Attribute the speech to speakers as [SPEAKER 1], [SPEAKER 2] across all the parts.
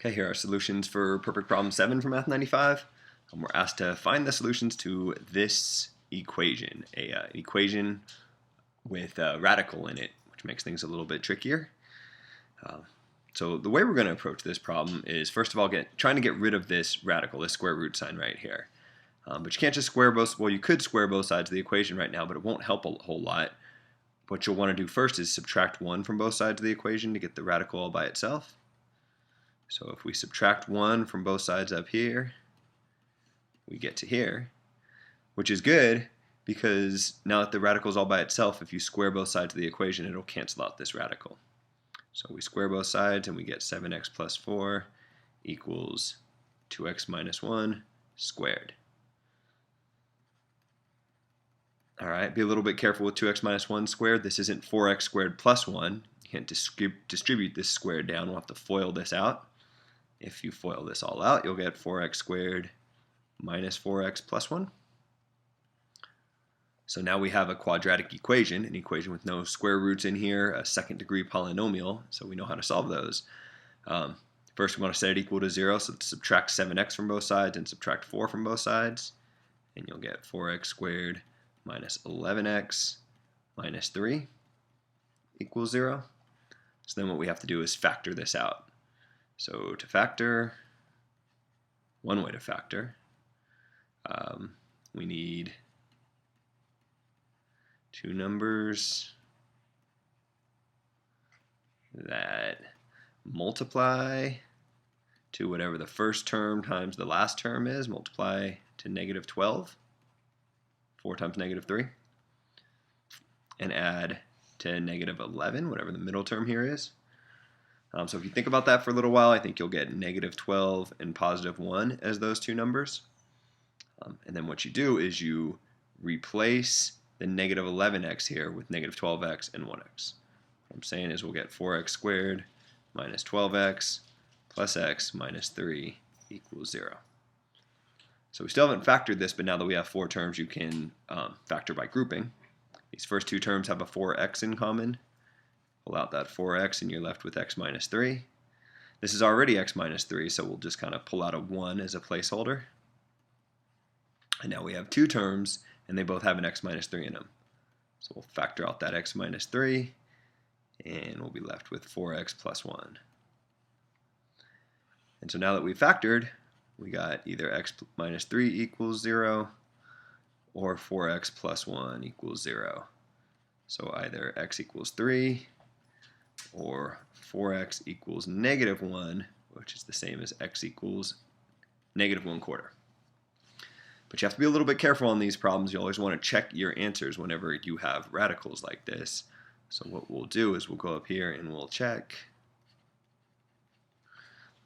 [SPEAKER 1] Okay, here are solutions for perfect problem 7 from Math 95. We're asked to find the solutions to this equation, an equation with a radical in it, which makes things a little bit trickier. So the way we're going to approach this problem is, first of all, trying to get rid of this radical, this square root sign right here. But you can't just square both, well, you could square both sides of the equation right now, but it won't help a whole lot. What you'll want to do first is subtract 1 from both sides of the equation to get the radical all by itself. So if we subtract 1 from both sides up here, we get to here, which is good because now that the radical is all by itself, if you square both sides of the equation, it'll cancel out this radical. So we square both sides and we get 7x plus 4 equals 2x minus 1 squared. All right, be a little bit careful with 2x minus 1 squared. This isn't 4x squared plus 1. You can't distribute this squared down. We'll have to FOIL this out. If you FOIL this all out, you'll get 4x squared minus 4x plus 1. So now we have a quadratic equation, an equation with no square roots in here, a second degree polynomial, so we know how to solve those. First we want to set it equal to 0, so subtract 7x from both sides and subtract 4 from both sides, and you'll get 4x squared minus 11x minus 3 equals 0. So then what we have to do is factor this out. So to factor, one way to factor, we need two numbers that multiply to whatever the first term times the last term is, multiply to negative 12, 4 times negative 3, and add to negative 11, whatever the middle term here is. So if you think about that for a little while, I think you'll get negative 12 and positive 1 as those two numbers. And then what you do is you replace the negative 11x here with negative 12x and 1x. What I'm saying is we'll get 4x squared minus 12x plus x minus 3 equals 0. So we still haven't factored this, but now that we have 4 terms, you can factor by grouping. These first two terms have a 4x in common. Pull out that 4x and you're left with x minus 3. This is already x minus 3, so we'll just kind of pull out a 1 as a placeholder. And now we have 2 terms, and they both have an x minus 3 in them. So we'll factor out that x minus 3, and we'll be left with 4x plus 1. And so now that we've factored, we got either x minus 3 equals 0, or 4x plus 1 equals 0. So either x equals 3, or 4x equals negative 1, which is the same as x equals negative 1/4. But you have to be a little bit careful on these problems. You always want to check your answers whenever you have radicals like this. So what we'll do is we'll go up here and we'll check.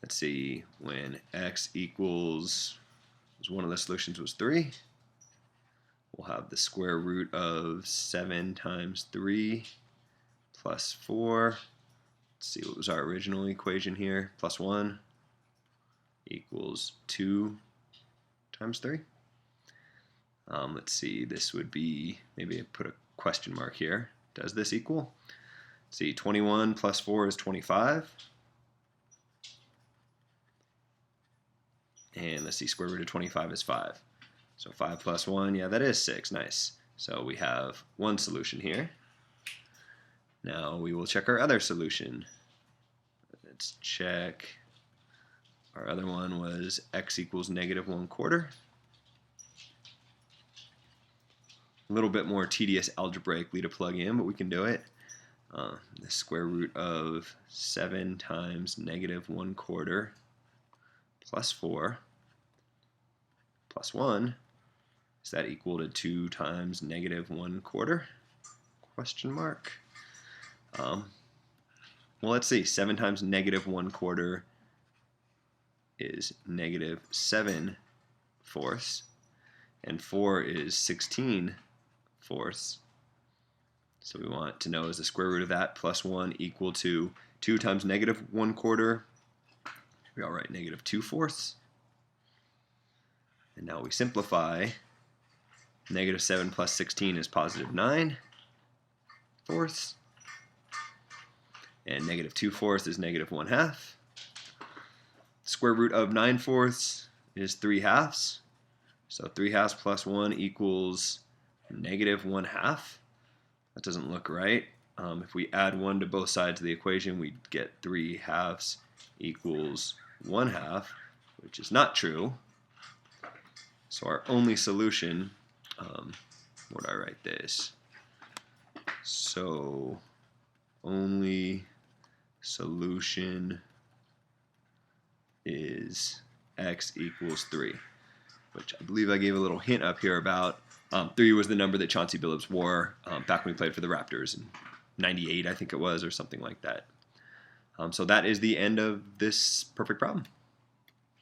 [SPEAKER 1] Let's see, when x equals, one of the solutions was 3, we'll have the square root of 7 times 3 plus 4. Let's see, what was our original equation here? Plus 1 equals 2 times 3. Let's see, this would be, maybe I put a question mark here. Does this equal? Let's see, 21 plus 4 is 25. And let's see, square root of 25 is 5. So 5 plus 1, yeah, that is 6. Nice. So we have one solution here. Now we will check our other solution. Let's check. Our other one was x equals negative 1/4. A little bit more tedious algebraically to plug in, but we can do it. The square root of 7 times negative 1/4 plus 4 plus 1, is that equal to 2 times negative 1/4? Question mark. Well, let's see. 7 times negative 1/4 is negative 7/4, and 4 is 16/4. So we want to know, is the square root of that plus 1 equal to 2 times negative 1/4? We all write negative 2/4. And now we simplify. Negative 7 plus 16 is positive 9/4. And negative 2/4 is negative 1/2. square root of 9/4 is 3/2. So 3/2 plus 1 equals -1/2. That doesn't look right. If we add 1 to both sides of the equation, we'd get 3/2 equals 1/2, which is not true. So our only solution, where do I write this? So only solution is x equals 3, which I believe I gave a little hint up here about 3 was the number that Chauncey Billups wore back when he played for the Raptors in '98, I think it was, or something like that. So that is the end of this perfect problem.